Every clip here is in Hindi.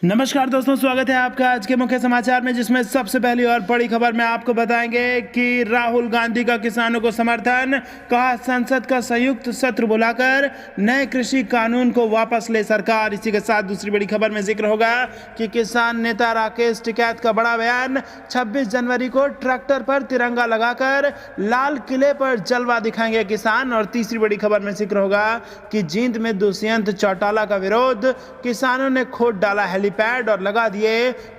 नमस्कार दोस्तों, स्वागत है आपका आज के मुख्य समाचार में, जिसमें सबसे पहली और बड़ी खबर में आपको बताएंगे कि राहुल गांधी का किसानों को समर्थन, कहा संसद का संयुक्त सत्र बुलाकर नए कृषि कानून को वापस ले सरकार। इसी के साथ दूसरी बड़ी खबर में जिक्र होगा कि किसान नेता राकेश टिकैत का बड़ा बयान, 26 जनवरी को ट्रैक्टर पर तिरंगा लगाकर लाल किले पर जलवा दिखाएंगे किसान। और तीसरी बड़ी खबर में जिक्र होगा कि जींद में दुष्यंत चौटाला का विरोध, किसानों ने खोद डाला पैड और लगा दिए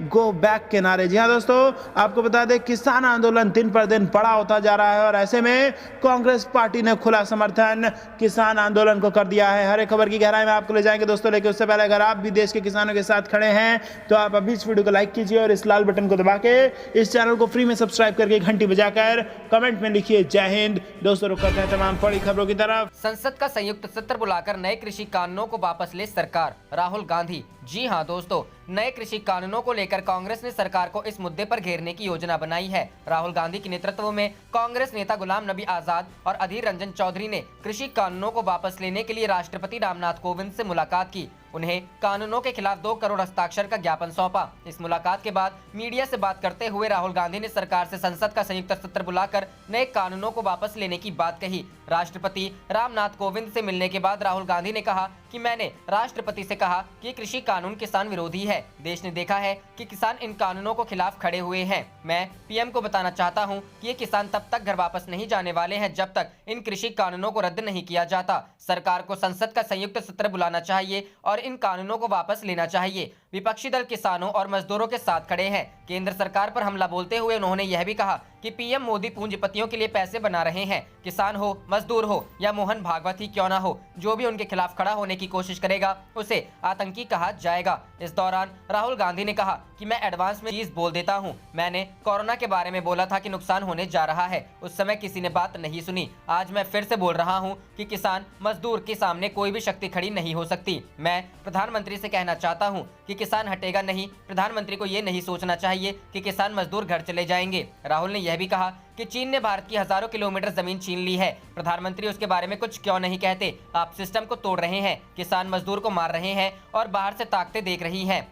गो बैक के नारे। जी हां दोस्तों, आपको बता दें किसान आंदोलन दिन पर दिन बड़ा होता जा रहा है और ऐसे में कांग्रेस पार्टी ने खुला समर्थन किसान आंदोलन को कर दिया है। हर एक खबर की गहराई में आपको ले जाएंगे दोस्तों, लेकिन उससे पहले अगर आप भी देश के किसानों के साथ खड़े हैं तो आप अभी इस वीडियो को लाइक कीजिए और इस लाल बटन को दबा के इस चैनल को फ्री में सब्सक्राइब करके घंटी बजाकर कमेंट में लिखिए जय हिंद। दोस्तों रुक करते हैं तमाम बड़ी खबरों की तरफ। संसद का संयुक्त सत्र बुलाकर नए कृषि कानूनों को वापस ले सरकार, राहुल गांधी। जी हां दोस्तों, नए कृषि कानूनों को लेकर कांग्रेस ने सरकार को इस मुद्दे पर घेरने की योजना बनाई है। राहुल गांधी के नेतृत्व में कांग्रेस नेता गुलाम नबी आजाद और अधीर रंजन चौधरी ने कृषि कानूनों को वापस लेने के लिए राष्ट्रपति रामनाथ कोविंद से मुलाकात की। उन्हें कानूनों के खिलाफ 2 करोड़ हस्ताक्षर का ज्ञापन सौंपा। इस मुलाकात के बाद मीडिया से बात करते हुए राहुल गांधी ने सरकार से संसद का संयुक्त सत्र बुलाकर नए कानूनों को वापस लेने की बात कही। राष्ट्रपति रामनाथ कोविंद से मिलने के बाद राहुल गांधी ने कहा कि मैंने राष्ट्रपति से कहा कि कृषि कानून किसान विरोधी है। देश ने देखा है कि किसान इन कानूनों को खिलाफ खड़े हुए हैं। मैं पीएम को बताना चाहता हूं कि ये किसान तब तक घर वापस नहीं जाने वाले हैं जब तक इन कृषि कानूनों को रद्द नहीं किया जाता। सरकार को संसद का संयुक्त सत्र बुलाना चाहिए और इन कानूनों को वापस लेना चाहिए। विपक्षी दल किसानों और मजदूरों के साथ खड़े हैं। केंद्र सरकार पर हमला बोलते हुए उन्होंने यह भी कहा कि पीएम मोदी पूंजीपतियों के लिए पैसे बना रहे हैं। किसान हो, मजदूर हो या मोहन भागवत ही क्यों ना हो, जो भी उनके खिलाफ खड़ा होने की कोशिश करेगा उसे आतंकी कहा जाएगा। इस दौरान राहुल गांधी ने कहा कि मैं एडवांस में चीज बोल देता हूं। मैंने कोरोना के बारे में बोला था कि नुकसान होने जा रहा है, उस समय किसी ने बात नहीं सुनी। आज मैं फिर से बोल रहा हूं कि किसान मजदूर के सामने कोई भी शक्ति खड़ी नहीं हो सकती। मैं प्रधानमंत्री से कहना चाहता हूं कि किसान हटेगा नहीं। प्रधानमंत्री को ये नहीं सोचना चाहिए कि किसान मजदूर घर चले जाएंगे। राहुल ने यह भी कहा कि चीन ने भारत की हजारों किलोमीटर जमीन छीन ली है। प्रधानमंत्री उसके बारे में कुछ क्यों नहीं कहते? आप सिस्टम को तोड़ रहे हैं, किसान मजदूर को मार रहे हैं और बाहर से ताकतें देख रही हैं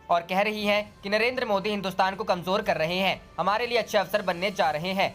और कह रही है कि नरेंद्र मोदी हिंदुस्तान को कमजोर कर रहे हैं, हमारे लिए अच्छे अवसर बनने जा रहे हैं।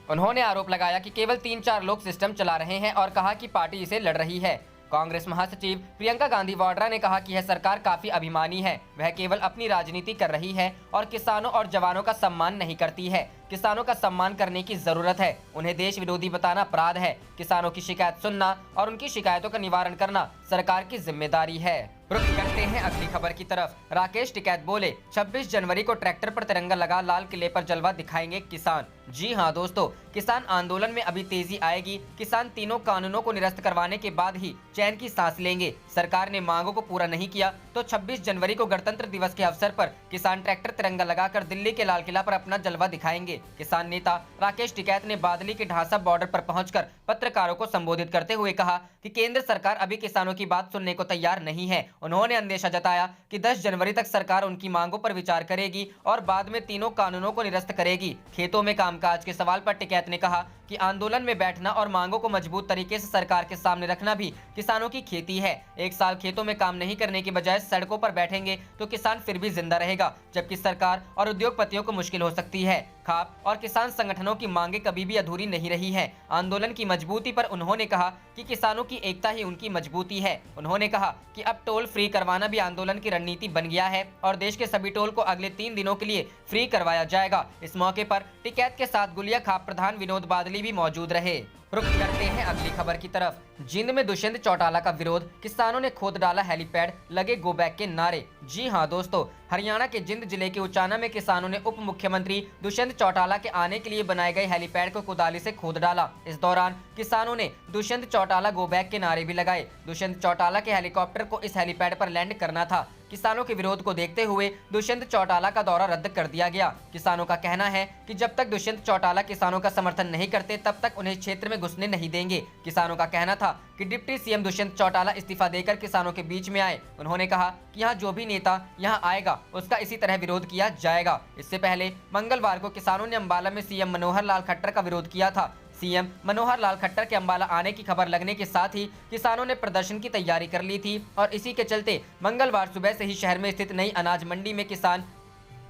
उन्होंने आरोप लगाया कि केवल 3-4 लोग सिस्टम चला रहे हैं और कहा कि पार्टी इसे लड़ रही है। कांग्रेस महासचिव प्रियंका गांधी वाड्रा ने कहा कि यह सरकार काफी अभिमानी है, वह केवल अपनी राजनीति कर रही है और किसानों और जवानों का सम्मान नहीं करती है। किसानों का सम्मान करने की जरूरत है, उन्हें देश विरोधी बताना अपराध है। किसानों की शिकायत सुनना और उनकी शिकायतों का निवारण करना सरकार की जिम्मेदारी है। रुख करते हैं अगली खबर की तरफ। राकेश टिकैत बोले 26 जनवरी को ट्रैक्टर पर तिरंगा लगा लाल किले पर जलवा दिखाएंगे किसान। जी हां दोस्तों, किसान आंदोलन में अभी तेजी आएगी। किसान तीनों कानूनों को निरस्त करवाने के बाद ही चैन की सांस लेंगे। सरकार ने मांगों को पूरा नहीं किया तो 26 जनवरी को गणतंत्र दिवस के अवसर पर किसान ट्रैक्टर तिरंगा लगाकर दिल्ली के लाल किला पर अपना जलवा दिखाएंगे। किसान नेता राकेश टिकैत ने बादली के ढांसा बॉर्डर पर पहुंचकर पत्रकारों को संबोधित करते हुए कहा कि केंद्र सरकार अभी किसानों की बात सुनने को तैयार नहीं है। उन्होंने अंदेशा जताया कि 10 जनवरी तक सरकार उनकी मांगों पर विचार करेगी और बाद में तीनों कानूनों को निरस्त करेगी। खेतों में कामकाज के सवाल पर टिकैत ने कहा कि आंदोलन में बैठना और मांगों को मजबूत तरीके से सरकार के सामने रखना भी किसानों की खेती है। एक साल खेतों में काम नहीं करने की बजाय सड़कों पर बैठेंगे तो किसान फिर भी जिंदा रहेगा, जबकि सरकार और उद्योगपतियों को मुश्किल हो सकती है। खाप और किसान संगठनों की मांगे कभी भी अधूरी नहीं रही है। आंदोलन की मजबूती पर उन्होंने कहा कि किसानों की एकता ही उनकी मजबूती है। उन्होंने कहा कि अब टोल फ्री करवाना भी आंदोलन की रणनीति बन गया है और देश के सभी टोल को अगले 3 दिनों के लिए फ्री करवाया जाएगा। इस मौके पर टिकैत के साथ गुलिया खाप प्रधान विनोद बादली भी मौजूद रहे। रुख करते हैं अगली खबर की तरफ। जींद में दुष्यंत चौटाला का विरोध, किसानों ने खोद डाला हेलीपैड, लगे गो बैक के नारे। जी हां दोस्तों, हरियाणा के जिंद जिले के उचाना में किसानों ने उप मुख्यमंत्री दुष्यंत चौटाला के आने के लिए बनाए गए हेलीपैड को कुदाली से खोद डाला। इस दौरान किसानों ने दुष्यंत चौटाला गो बैक के नारे भी लगाए। दुष्यंत चौटाला के हेलीकॉप्टर को इस हेलीपैड पर लैंड करना था। किसानों के विरोध को देखते हुए दुष्यंत चौटाला का दौरा रद्द कर दिया गया। किसानों का कहना है कि जब तक दुष्यंत चौटाला किसानों का समर्थन नहीं करते तब तक उन्हें क्षेत्र में घुसने नहीं देंगे। किसानों का कहना था कि डिप्टी सीएम दुष्यंत चौटाला इस्तीफा देकर किसानों के बीच में आए। उन्होंने कहा कि यहाँ जो भी नेता यहाँ आएगा उसका इसी तरह विरोध किया जाएगा। इससे पहले मंगलवार को किसानों ने अंबाला में सीएम मनोहर लाल खट्टर का विरोध किया था। सीएम मनोहर लाल खट्टर के अंबाला आने की खबर लगने के साथ ही किसानों ने प्रदर्शन की तैयारी कर ली थी और इसी के चलते मंगलवार सुबह से ही शहर में स्थित नई अनाज मंडी में किसान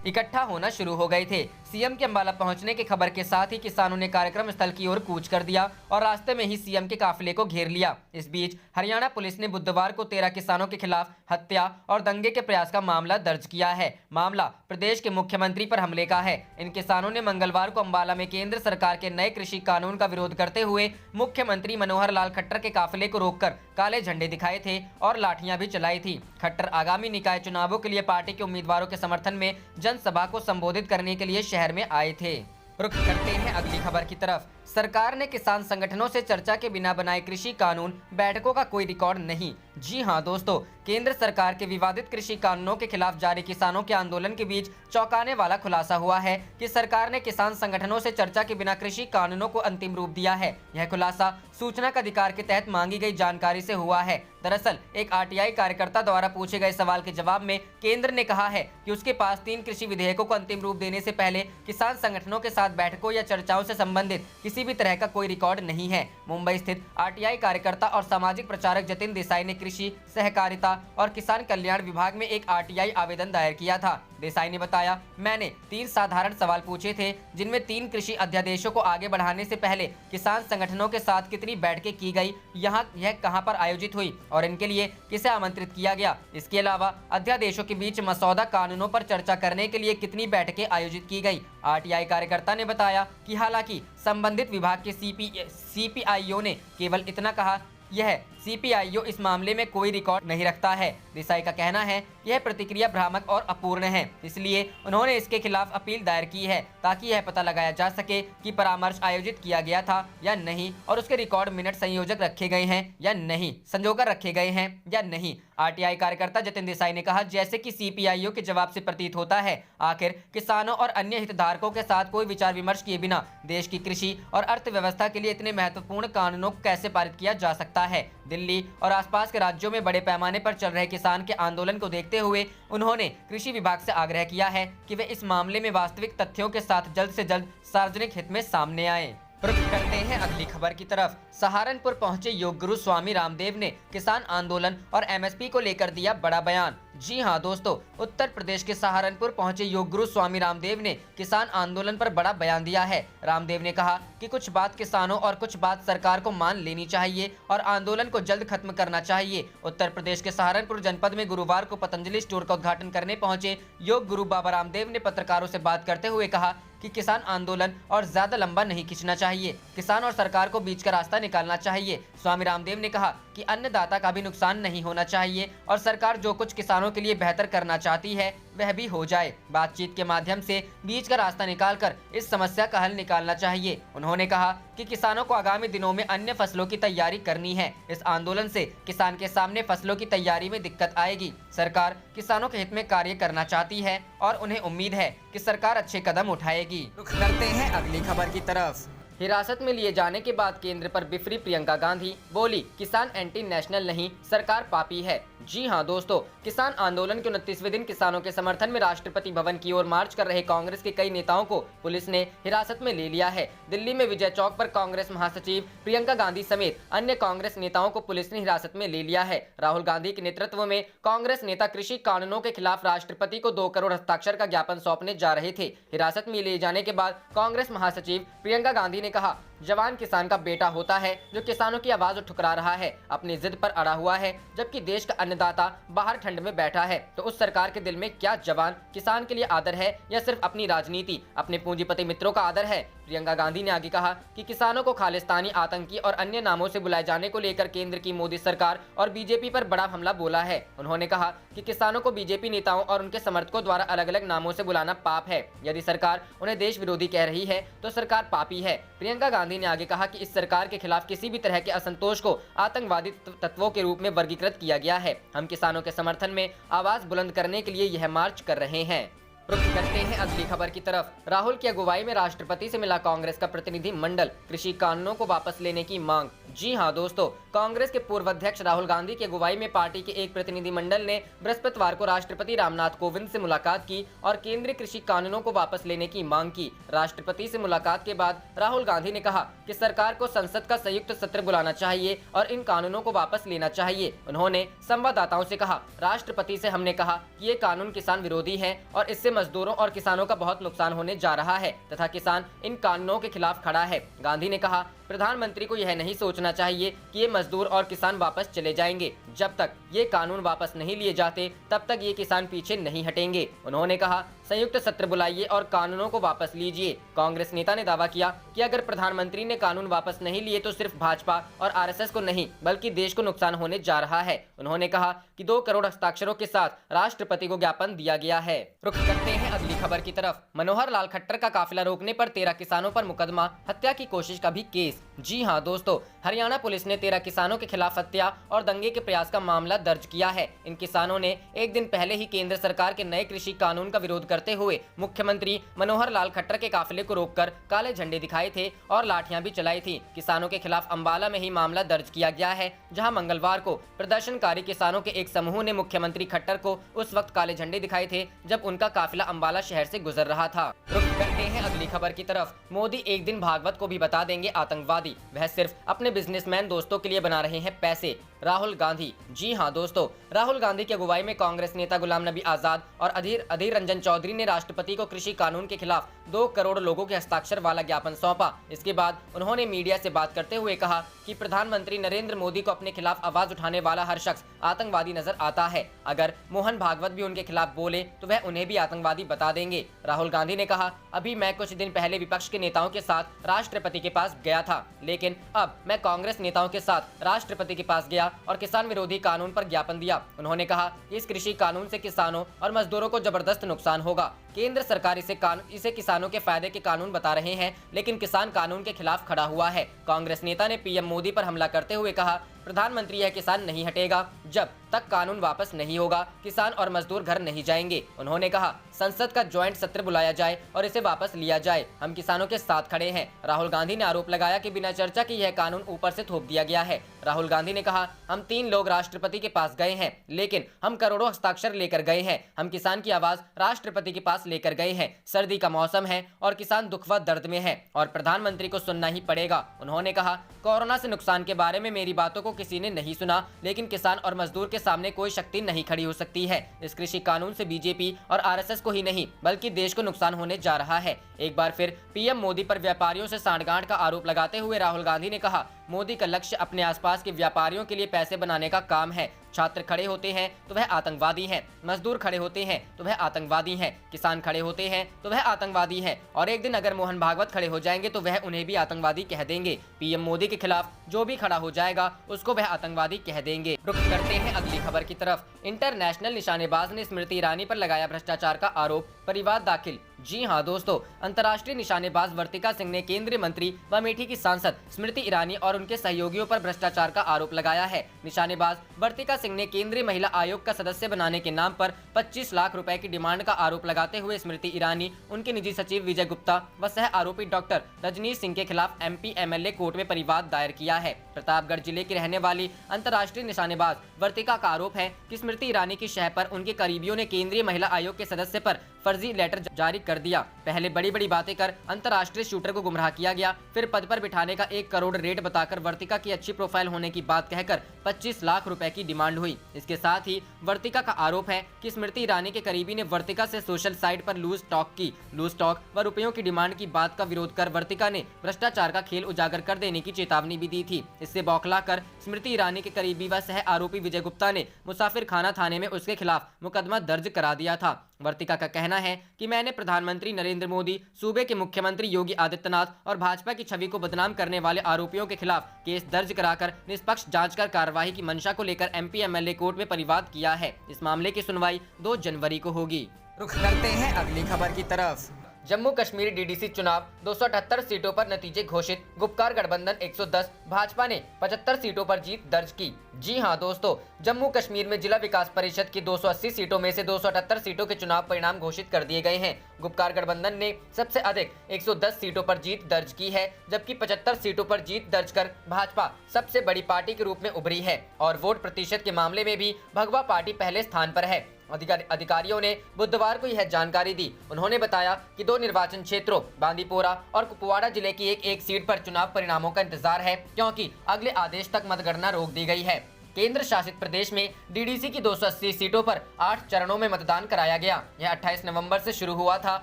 इकट्ठा होना शुरू हो गए थे। सीएम के अंबाला पहुंचने की खबर के साथ ही किसानों ने कार्यक्रम स्थल की ओर कूच कर दिया और रास्ते में ही सीएम के काफिले को घेर लिया। इस बीच हरियाणा पुलिस ने बुधवार को 13 किसानों के खिलाफ हत्या और दंगे के प्रयास का मामला दर्ज किया है। मामला प्रदेश के मुख्यमंत्री पर हमले का है। इन किसानों ने मंगलवार को अंबाला में केंद्र सरकार के नए कृषि कानून का विरोध करते हुए मुख्यमंत्री मनोहर लाल खट्टर के काफिले को रोककर काले झंडे दिखाए थे और लाठियां भी चलाई थी। खट्टर आगामी निकाय चुनावों के लिए पार्टी के उम्मीदवारों के समर्थन में जनसभा को संबोधित करने के लिए शहर में आए थे। रुख करते हैं अगली खबर की तरफ। सरकार ने किसान संगठनों से चर्चा के बिना बनाए कृषि कानून, बैठकों का कोई रिकॉर्ड नहीं। जी हां दोस्तों, केंद्र सरकार के विवादित कृषि कानूनों के खिलाफ जारी किसानों के आंदोलन के बीच चौंकाने वाला खुलासा हुआ है कि सरकार ने किसान संगठनों से चर्चा के बिना कृषि कानूनों को अंतिम रूप दिया है। यह खुलासा सूचना का अधिकार के तहत मांगी गई जानकारी से हुआ है। दरअसल एक आरटीआई कार्यकर्ता द्वारा पूछे गए सवाल के जवाब में केंद्र ने कहा है कि उसके पास 3 कृषि विधेयकों को अंतिम रूप देने से पहले किसान संगठनों के साथ बैठकों या चर्चाओं से संबंधित किसी भी तरह का कोई रिकॉर्ड नहीं है। मुंबई स्थित आरटीआई कार्यकर्ता और सामाजिक प्रचारक जतिन देसाई ने कृषि, सहकारिता और किसान कल्याण विभाग में एक आरटीआई आवेदन दायर किया था। देसाई ने बताया, मैंने 3 साधारण सवाल पूछे थे जिनमें 3 कृषि अध्यादेशों को आगे बढ़ाने से पहले किसान संगठनों के साथ कितनी बैठकें की गई, यह कहां पर आयोजित हुई और इनके लिए किसे आमंत्रित किया गया। इसके अलावा अध्यादेशों के बीच मसौदा कानूनों पर चर्चा करने के लिए कितनी बैठकें आयोजित की गई। आरटीआई कार्यकर्ता ने बताया कि हालांकि संबंधित विभाग के सीपीआईओ ने केवल इतना कहा, यह सीपीआईओ इस मामले में कोई रिकॉर्ड नहीं रखता है। देसाई का कहना है यह प्रतिक्रिया भ्रामक और अपूर्ण है, इसलिए उन्होंने इसके खिलाफ अपील दायर की है ताकि यह पता लगाया जा सके कि परामर्श आयोजित किया गया था या नहीं और उसके रिकॉर्ड मिनट संयोजक रखे गए हैं या नहीं, संजोकर रखे गए हैं या नहीं। आरटीआई कार्यकर्ता जतिन देसाई ने कहा, जैसे कि सीपीआईओ के जवाब से प्रतीत होता है, आखिर किसानों और अन्य हितधारकों के साथ कोई विचार विमर्श किए बिना देश की कृषि और अर्थव्यवस्था के लिए इतने महत्वपूर्ण कानूनों को कैसे पारित किया जा सकता है। दिल्ली और आसपास के राज्यों में बड़े पैमाने पर चल रहे किसान के आंदोलन को देखते हुए उन्होंने कृषि विभाग से आग्रह किया है कि वे इस मामले में वास्तविक तथ्यों के साथ जल्द से जल्द सार्वजनिक हित में सामने आए। रुख करते हैं अगली खबर की तरफ। सहारनपुर पहुंचे योग गुरु स्वामी रामदेव ने किसान आंदोलन और एमएसपी को लेकर दिया बड़ा बयान। जी हां दोस्तों, उत्तर प्रदेश के सहारनपुर पहुंचे योग गुरु स्वामी रामदेव ने किसान आंदोलन पर बड़ा बयान दिया है। रामदेव ने कहा कि कुछ बात किसानों और कुछ बात सरकार को मान लेनी चाहिए और आंदोलन को जल्द खत्म करना चाहिए। उत्तर प्रदेश के सहारनपुर जनपद में गुरुवार को पतंजलि स्टोर का उद्घाटन करने पहुंचे योग गुरु बाबा रामदेव ने पत्रकारों से बात करते हुए कहा कि किसान आंदोलन और ज्यादा लंबा नहीं खींचना चाहिए, किसान और सरकार को बीच का रास्ता निकालना चाहिए। स्वामी रामदेव ने कहा कि अन्नदाता का भी नुकसान नहीं होना चाहिए और सरकार जो कुछ किसानों के लिए बेहतर करना चाहती है वह भी हो जाए। बातचीत के माध्यम से बीच का रास्ता निकालकर इस समस्या का हल निकालना चाहिए। उन्होंने कहा कि किसानों को आगामी दिनों में अन्य फसलों की तैयारी करनी है। इस आंदोलन से किसान के सामने फसलों की तैयारी में दिक्कत आएगी। सरकार किसानों के हित में कार्य करना चाहती है और उन्हें उम्मीद है कि सरकार अच्छे कदम उठाएगी। रुख करते हैं अगली खबर की तरफ। हिरासत में लिए जाने के बाद केंद्र पर बिफरी प्रियंका गांधी, बोली किसान एंटी नेशनल नहीं, सरकार पापी है। जी हां दोस्तों, किसान आंदोलन के 29वें दिन किसानों के समर्थन में राष्ट्रपति भवन की ओर मार्च कर रहे कांग्रेस के कई नेताओं को पुलिस ने हिरासत में ले लिया है। दिल्ली में विजय चौक पर कांग्रेस महासचिव प्रियंका गांधी समेत अन्य कांग्रेस नेताओं को पुलिस ने हिरासत में ले लिया है। राहुल गांधी के नेतृत्व में कांग्रेस नेता कृषि कानूनों के खिलाफ राष्ट्रपति को 2 करोड़ हस्ताक्षर का ज्ञापन सौंपने जा रहे थे। हिरासत में ले जाने के बाद कांग्रेस महासचिव प्रियंका गांधी ने कहा, जवान किसान का बेटा होता है जो किसानों की आवाज ठुकरा रहा है, अपनी जिद पर अड़ा हुआ है, जबकि देश का अन्नदाता बाहर ठंड में बैठा है। तो उस सरकार के दिल में क्या जवान किसान के लिए आदर है या सिर्फ अपनी राजनीति, अपने पूंजीपति मित्रों का आदर है। प्रियंका गांधी ने आगे कहा कि किसानों को खालिस्तानी, आतंकी और अन्य नामों से बुलाए जाने को लेकर केंद्र की मोदी सरकार और बीजेपी पर बड़ा हमला बोला है। उन्होंने कहा कि किसानों को बीजेपी नेताओं और उनके समर्थकों द्वारा अलग अलग नामों से बुलाना पाप है। यदि सरकार उन्हें देश विरोधी कह रही है तो सरकार पापी है। प्रियंका गांधी ने आगे कहा कि इस सरकार के खिलाफ किसी भी तरह के असंतोष को आतंकवादी तत्वों के रूप में वर्गीकृत किया गया है। हम किसानों के समर्थन में आवाज बुलंद करने के लिए यह मार्च कर रहे हैं। रुख करते हैं अगली खबर की तरफ। राहुल की अगुवाई में राष्ट्रपति से मिला कांग्रेस का प्रतिनिधि मंडल, कृषि कानूनों को वापस लेने की मांग। जी हां दोस्तों, कांग्रेस के पूर्व अध्यक्ष राहुल गांधी की अगुवाई में पार्टी के एक प्रतिनिधि मंडल ने बृहस्पतिवार को राष्ट्रपति रामनाथ कोविंद से मुलाकात की और केंद्रीय कृषि कानूनों को वापस लेने की मांग की। राष्ट्रपति से मुलाकात के बाद राहुल गांधी ने कहा कि सरकार को संसद का संयुक्त सत्र बुलाना चाहिए और इन कानूनों को वापस लेना चाहिए। उन्होंने संवाददाताओं से कहा, राष्ट्रपति से हमने कहा कि ये कानून किसान विरोधी है और इससे मजदूरों और किसानों का बहुत नुकसान होने जा रहा है तथा किसान इन कानूनों के खिलाफ खड़ा है। गांधी ने कहा, प्रधानमंत्री को यह नहीं सोचना चाहिए कि ये मजदूर और किसान वापस चले जाएंगे। जब तक ये कानून वापस नहीं लिए जाते तब तक ये किसान पीछे नहीं हटेंगे। उन्होंने कहा, संयुक्त सत्र बुलाइए और कानूनों को वापस लीजिए। कांग्रेस नेता ने दावा किया कि अगर प्रधानमंत्री ने कानून वापस नहीं लिए तो सिर्फ भाजपा और आरएसएस को नहीं बल्कि देश को नुकसान होने जा रहा है। उन्होंने कहा कि 2 करोड़ हस्ताक्षरों के साथ राष्ट्रपति को ज्ञापन दिया गया है। रुख करते हैं अगली खबर की तरफ। मनोहर लाल खट्टर का काफिला रोकने पर 13 किसानों पर मुकदमा, हत्या की कोशिश का भी केस। जी हां दोस्तों, हरियाणा पुलिस ने 13 किसानों के खिलाफ हत्या और दंगे के प्रयास का मामला दर्ज किया है। इन किसानों ने एक दिन पहले ही केंद्र सरकार के नए कृषि कानून का विरोध करते हुए मुख्यमंत्री मनोहर लाल खट्टर के काफिले को रोककर काले झंडे दिखाए थे और लाठियां भी चलाई थी। किसानों के खिलाफ अंबाला में ही मामला दर्ज किया गया है, जहां मंगलवार को प्रदर्शनकारी किसानों के एक समूह ने मुख्यमंत्री खट्टर को उस वक्त काले झंडे दिखाए थे जब उनका काफिला अंबाला शहर से गुजर रहा था। रुख करते हैं अगली खबर की तरफ। मोदी एक दिन भागवत को भी बता देंगे आतंकवादी, वह सिर्फ अपने बिजनेसमैन दोस्तों के लिए बना रहे हैं पैसे। राहुल गांधी। जी हां दोस्तों, राहुल गांधी की अगुवाई में कांग्रेस नेता गुलाम नबी आजाद और अधीर रंजन चौधरी ने राष्ट्रपति को कृषि कानून के खिलाफ 2 करोड़ लोगों के हस्ताक्षर वाला ज्ञापन सौंपा। इसके बाद उन्होंने मीडिया से बात करते हुए कहा कि प्रधानमंत्री नरेंद्र मोदी को अपने खिलाफ आवाज उठाने वाला हर शख्स आतंकवादी नजर आता है। अगर मोहन भागवत भी उनके खिलाफ बोले तो वह उन्हें भी आतंकवादी बता देंगे। राहुल गांधी ने कहा, अभी मैं कुछ दिन पहले विपक्ष के नेताओं के साथ राष्ट्रपति के पास गया था, लेकिन अब मैं कांग्रेस नेताओं के साथ राष्ट्रपति के पास गया और किसान विरोधी कानून पर ज्ञापन दिया। उन्होंने कहा, इस कृषि कानून से किसानों और मजदूरों को जबरदस्त नुकसान होगा। केंद्र सरकार इसे किसानों के फायदे के कानून बता रहे हैं, लेकिन किसान कानून के खिलाफ खड़ा हुआ है। कांग्रेस नेता ने पीएम मोदी पर हमला करते हुए कहा, प्रधानमंत्री, यह किसान नहीं हटेगा जब तक कानून वापस नहीं होगा, किसान और मजदूर घर नहीं जाएंगे। उन्होंने कहा, संसद का ज्वाइंट सत्र बुलाया जाए और इसे वापस लिया जाए, हम किसानों के साथ खड़े हैं। राहुल गांधी ने आरोप लगाया कि बिना चर्चा के यह कानून ऊपर से थोप दिया गया है। राहुल गांधी ने कहा, हम 3 लोग राष्ट्रपति के पास गए हैं, लेकिन हम करोड़ों हस्ताक्षर लेकर गए हैं। हम किसान की आवाज राष्ट्रपति के पास लेकर गए हैं। सर्दी का मौसम है और किसान दुख व दर्द में है और प्रधानमंत्री को सुनना ही पड़ेगा। उन्होंने कहा, कोरोना से नुकसान के बारे में मेरी बातों को किसी ने नहीं सुना, लेकिन किसान और मजदूर के सामने कोई शक्ति नहीं खड़ी हो सकती है। इस कृषि कानून से बीजेपी और आरएसएस को ही नहीं बल्कि देश को नुकसान होने जा रहा है। एक बार फिर पीएम मोदी पर व्यापारियों से सांठगांठ का आरोप लगाते हुए राहुल गांधी ने कहा, मोदी का लक्ष्य अपने आसपास के व्यापारियों के लिए पैसे बनाने का काम है। छात्र खड़े होते हैं तो वह आतंकवादी हैं, मजदूर खड़े होते हैं तो वह आतंकवादी हैं, किसान खड़े होते हैं तो वह आतंकवादी हैं और एक दिन अगर मोहन भागवत खड़े हो जाएंगे तो वह उन्हें भी आतंकवादी कह देंगे। पीएम मोदी के खिलाफ जो भी खड़ा हो जाएगा उसको वह आतंकवादी कह देंगे। रुख करते हैं अगली खबर की तरफ। इंटरनेशनल निशानेबाज ने स्मृति ईरानी पर लगाया भ्रष्टाचार का आरोप, परिवाद दाखिल। जी हां दोस्तों, अंतर्राष्ट्रीय निशानेबाज वर्तिका सिंह ने केंद्रीय मंत्री व अमेठी की सांसद स्मृति ईरानी और उनके सहयोगियों पर भ्रष्टाचार का आरोप लगाया है। निशानेबाज वर्तिका सिंह ने केंद्रीय महिला आयोग का सदस्य बनाने के नाम पर 25 लाख रुपए की डिमांड का आरोप लगाते हुए स्मृति ईरानी, उनके निजी सचिव विजय गुप्ता व सह आरोपी डॉक्टर रजनीश सिंह के खिलाफ एमपी एमएलए कोर्ट में परिवाद दायर किया है। प्रतापगढ़ जिले की रहने वाली अंतर्राष्ट्रीय निशानेबाज वर्तिका का आरोप है कि स्मृति ईरानी की शह पर उनके करीबियों ने केंद्रीय महिला आयोग के सदस्य पर फर्जी लेटर जारी कर दिया। पहले बड़ी बड़ी बातें कर अंतर्राष्ट्रीय शूटर को गुमराह किया गया, फिर पद पर बिठाने का 1 करोड़ रेट बताकर वर्तिका की अच्छी प्रोफाइल होने की बात कहकर 25 लाख रुपए की डिमांड हुई। इसके साथ ही वर्तिका का आरोप है कि स्मृति ईरानी के करीबी ने वर्तिका से सोशल साइट पर लूज टॉक की। लूज टॉक व रुपयों की डिमांड की बात का विरोध कर वर्तिका ने भ्रष्टाचार का खेल उजागर कर देने की चेतावनी भी दी थी। इससे बौखलाकर स्मृति ईरानी के करीबी व सह आरोपी विजय गुप्ता ने मुसाफिर खाना थाने में उसके खिलाफ मुकदमा दर्ज करा दिया था। वर्तिका का कहना है कि मैंने प्रधानमंत्री नरेंद्र मोदी, सूबे के मुख्यमंत्री योगी आदित्यनाथ और भाजपा की छवि को बदनाम करने वाले आरोपियों के खिलाफ केस दर्ज कराकर निष्पक्ष जांच कर कार्रवाई की मंशा को लेकर एमपी एमएलए कोर्ट में परिवाद किया है। इस मामले की सुनवाई 2 जनवरी को होगी। रुख करते हैं अगली खबर की तरफ। जम्मू कश्मीर डीडीसी चुनाव 278 सीटों पर नतीजे घोषित। गुपकार गठबंधन 110, भाजपा ने 75 सीटों पर जीत दर्ज की। जी हां दोस्तों, जम्मू कश्मीर में जिला विकास परिषद की 280 सीटों में से 278 सीटों के चुनाव परिणाम घोषित कर दिए गए हैं। गुपकार गठबंधन ने सबसे अधिक 110 सीटों पर जीत दर्ज की है, जबकि 75 सीटों पर जीत दर्ज कर भाजपा सबसे बड़ी पार्टी के रूप में उभरी है और वोट प्रतिशत के मामले में भी भगवा पार्टी पहले स्थान पर है। अधिकारियों ने बुधवार को यह जानकारी दी। उन्होंने बताया कि 2 निर्वाचन क्षेत्रों बांदीपोरा और कुपवाड़ा जिले की एक सीट पर चुनाव परिणामों का इंतजार है, क्योंकि अगले आदेश तक मतगणना रोक दी गई है। केंद्र शासित प्रदेश में डीडीसी की 280 सीटों पर 8 चरणों में मतदान कराया गया। यह 28 नवंबर से शुरू हुआ था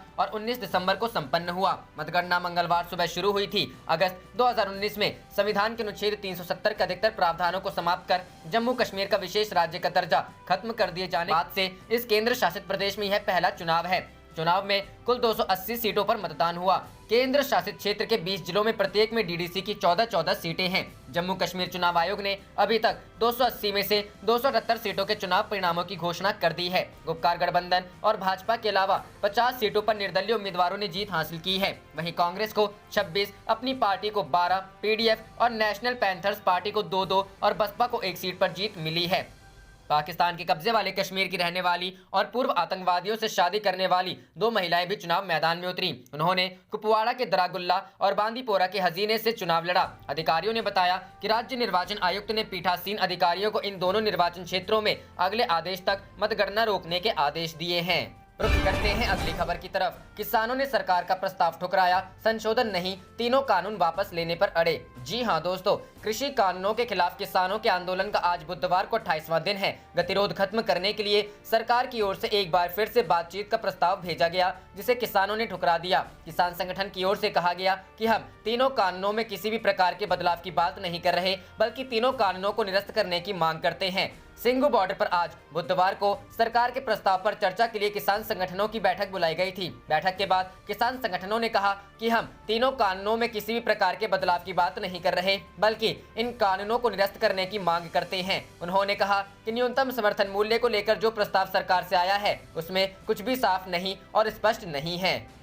और 19 दिसंबर को संपन्न हुआ। मतगणना मंगलवार सुबह शुरू हुई थी। अगस्त 2019 में संविधान के अनुच्छेद 370 के अधिकतर प्रावधानों को समाप्त कर जम्मू कश्मीर का विशेष राज्य का दर्जा खत्म कर दिए जाने के बाद से इस केंद्र शासित प्रदेश में यह पहला चुनाव है। चुनाव में कुल 280 सीटों पर मतदान हुआ। केंद्र शासित क्षेत्र के 20 जिलों में प्रत्येक में डीडीसी की 14-14 सीटें हैं। जम्मू कश्मीर चुनाव आयोग ने अभी तक 280 में से 278 सीटों के चुनाव परिणामों की घोषणा कर दी है। गुपकार गठबंधन और भाजपा के अलावा 50 सीटों पर निर्दलीय उम्मीदवारों ने जीत हासिल की है। वहीं कांग्रेस को 26, अपनी पार्टी को 12, पीडीएफ और नेशनल पैंथर्स पार्टी को 2-2 और बसपा को 1 सीट पर जीत मिली है। पाकिस्तान के कब्जे वाले कश्मीर की रहने वाली और पूर्व आतंकवादियों से शादी करने वाली 2 महिलाएं भी चुनाव मैदान में उतरी। उन्होंने कुपवाड़ा के दरागुल्ला और बांदीपोरा के हजीने से चुनाव लड़ा। अधिकारियों ने बताया कि राज्य निर्वाचन आयुक्त ने पीठासीन अधिकारियों को इन दोनों निर्वाचन क्षेत्रों में अगले आदेश तक मतगणना रोकने के आदेश दिए हैं। रुख करते हैं अगली खबर की तरफ। किसानों ने सरकार का प्रस्ताव ठुकराया, संशोधन नहीं, तीनों कानून वापस लेने पर अड़े। जी हां दोस्तों, कृषि कानूनों के खिलाफ किसानों के आंदोलन का आज बुधवार को 28वां दिन है। गतिरोध खत्म करने के लिए सरकार की ओर से एक बार फिर से बातचीत का प्रस्ताव भेजा गया, जिसे किसानों ने ठुकरा दिया। किसान संगठन की ओर से कहा गया कि हम तीनों कानूनों में किसी भी प्रकार के बदलाव की बात नहीं कर रहे, बल्कि तीनों कानूनों को निरस्त करने की मांग करते हैं। सिंघू बॉर्डर पर आज बुधवार को सरकार के प्रस्ताव पर चर्चा के लिए किसान संगठनों की बैठक बुलाई गई थी। बैठक के बाद किसान संगठनों ने कहा कि हम तीनों कानूनों में किसी भी प्रकार के बदलाव की बात नहीं कर रहे, बल्कि इन कानूनों को निरस्त करने की मांग करते हैं। उन्होंने कहा कि न्यूनतम समर्थन मूल्य को लेकर जो प्रस्ताव सरकार से आया है, उसमें कुछ भी साफ नहीं और स्पष्ट नहीं है।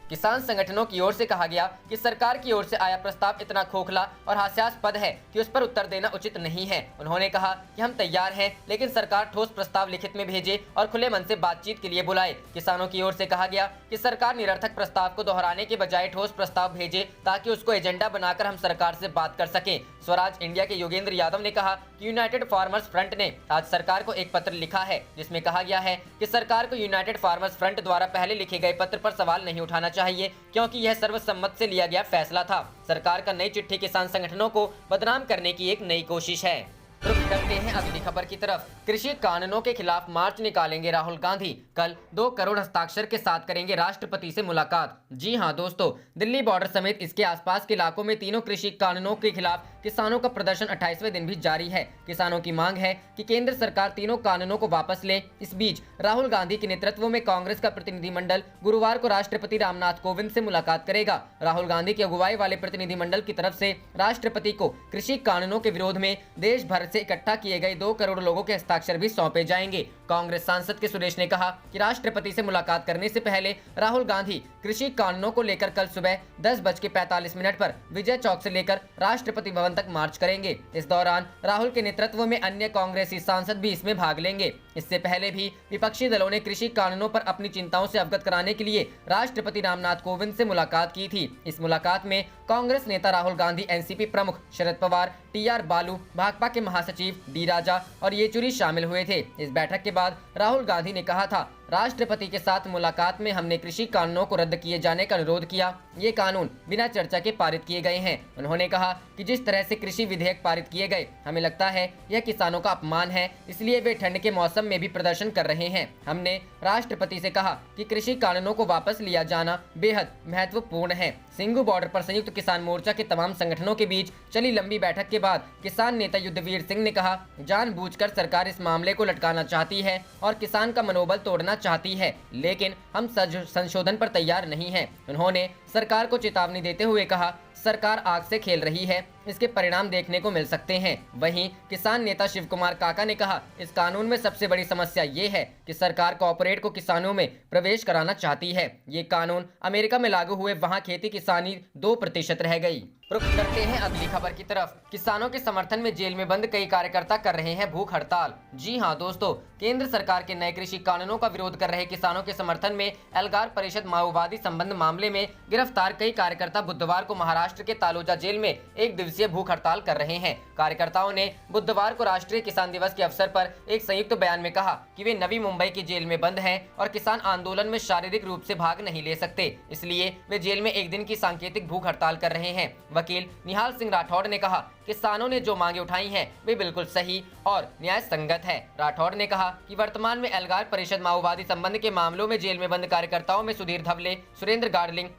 किसान संगठनों की ओर से कहा गया कि सरकार की ओर से आया प्रस्ताव इतना खोखला और हास्यास्पद है कि उस पर उत्तर देना उचित नहीं है। उन्होंने कहा कि हम तैयार हैं, लेकिन सरकार ठोस प्रस्ताव लिखित में भेजे और खुले मन से बातचीत के लिए बुलाए। किसानों की ओर से कहा गया कि सरकार निरर्थक प्रस्ताव को दोहराने के बजाय ठोस प्रस्ताव भेजे, ताकि उसको एजेंडा बनाकर हम सरकार से बात कर सकें। स्वराज इंडिया के योगेंद्र यादव ने कहा कि यूनाइटेड फार्मर्स फ्रंट ने आज सरकार को एक पत्र लिखा है, जिसमें कहा गया है कि सरकार को यूनाइटेड फार्मर्स फ्रंट द्वारा पहले लिखे गए पत्र पर सवाल नहीं उठाना चाहिए, क्योंकि यह सर्वसम्मत से लिया गया फैसला था। सरकार का नई चिट्ठी किसान संगठनों को बदनाम करने की एक नई कोशिश है। रुख करते हैं अगली खबर की तरफ। कृषि कानूनों के खिलाफ मार्च निकालेंगे राहुल गांधी। कल 2 करोड़ हस्ताक्षर के साथ करेंगे राष्ट्रपति से मुलाकात। जी हां दोस्तों, दिल्ली बॉर्डर समेत इसके आसपास के इलाकों में तीनों कृषि कानूनों के खिलाफ किसानों का प्रदर्शन 28वें दिन भी जारी है। किसानों की मांग है कि केंद्र सरकार तीनों कानूनों को वापस ले। इस बीच राहुल गांधी के नेतृत्व में कांग्रेस का प्रतिनिधिमंडल गुरुवार को राष्ट्रपति रामनाथ कोविंद से मुलाकात करेगा। राहुल गांधी की अगुवाई वाले प्रतिनिधिमंडल की तरफ से राष्ट्रपति को कृषि कानूनों के विरोध में देश भर से इकट्ठा किए गए 2 करोड़ लोगों के हस्ताक्षर भी सौंपे जाएंगे। कांग्रेस सांसद के सुरेश ने कहा कि राष्ट्रपति से मुलाकात करने से पहले राहुल गांधी कृषि कानूनों को लेकर कल सुबह 10:45 पर विजय चौक से लेकर राष्ट्रपति भवन तक मार्च करेंगे। इस दौरान राहुल के नेतृत्व में अन्य कांग्रेसी सांसद भी इसमें भाग लेंगे। इससे पहले भी विपक्षी दलों ने कृषि कानूनों पर अपनी चिंताओं से अवगत कराने के लिए राष्ट्रपति रामनाथ कोविंद से मुलाकात की थी। इस मुलाकात में कांग्रेस नेता राहुल गांधी, एनसीपी प्रमुख शरद पवार, टीआर बालू, भाकपा के महासचिव डी राजा और येचुरी शामिल हुए थे। इस बैठक के बाद राहुल गांधी ने कहा था, राष्ट्रपति के साथ मुलाकात में हमने कृषि कानूनों को रद्द किए जाने का अनुरोध किया। ये कानून बिना चर्चा के पारित किए गए हैं। उन्होंने कहा कि जिस तरह से कृषि विधेयक पारित किए गए, हमें लगता है यह किसानों का अपमान है, इसलिए वे ठंड के मौसम में भी प्रदर्शन कर रहे हैं। हमने राष्ट्रपति से कहा कि कृषि कानूनों को वापस लिया जाना बेहद महत्वपूर्ण है। सिंघू बॉर्डर पर संयुक्त किसान मोर्चा के तमाम संगठनों के बीच चली लंबी बैठक के बाद किसान नेता युद्धवीर सिंह ने कहा, जानबूझकर सरकार इस मामले को लटकाना चाहती है और किसान का मनोबल तोड़ना चाहती है, लेकिन हम संशोधन पर तैयार नहीं हैं। उन्होंने सरकार को चेतावनी देते हुए कहा सरकार आग से खेल रही है, इसके परिणाम देखने को मिल सकते हैं। वहीं किसान नेता शिव कुमार काका ने कहा, इस कानून में सबसे बड़ी समस्या ये है कि सरकार कॉर्पोरेट को किसानों में प्रवेश कराना चाहती है। ये कानून अमेरिका में लागू हुए, वहां खेती किसानी 2% रह गई। रुख करते हैं अगली खबर की तरफ। किसानों के समर्थन में जेल में बंद कई कार्यकर्ता कर रहे हैं भूख हड़ताल। जी हां दोस्तों, केंद्र सरकार के नए कृषि कानूनों का विरोध कर रहे किसानों के समर्थन में एल्गार परिषद माओवादी संबंध मामले में गिरफ्तार कई कार्यकर्ता बुधवार को महाराष्ट्र के तालोजा जेल में 1 दिवसीय भूख हड़ताल कर रहे हैं। कार्यकर्ताओं ने बुधवार को राष्ट्रीय किसान दिवस के अवसर पर एक संयुक्त बयान में कहा कि वे नवी मुंबई की जेल में बंद हैं और किसान आंदोलन में शारीरिक रूप से भाग नहीं ले सकते, इसलिए वे जेल में 1 दिन की सांकेतिक भूख हड़ताल कर रहे हैं। वकील निहाल सिंह राठौड़ ने कहा, किसानों ने जो मांगे उठाई हैं वे बिल्कुल सही और न्याय संगत है। राठौड़ ने कहा कि वर्तमान में एल्गार परिषद माओवादी संबंध के मामलों में जेल में बंद कार्यकर्ताओं में सुधीर धवले, सुरेंद्र गार्डलिंग,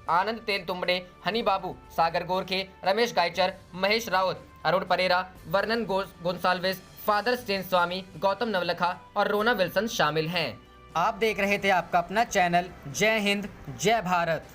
आनंद तेल तुंबड़े, हनी बाबू, सागर गोरखे, रमेश गायचर, महेश राउत, अरुण परेरा, वर्णन गोंसाल्विस, फादर स्टेन स्वामी, गौतम नवलखा और रोना विल्सन शामिल हैं। आप देख रहे थे आपका अपना चैनल जय हिंद जय भारत।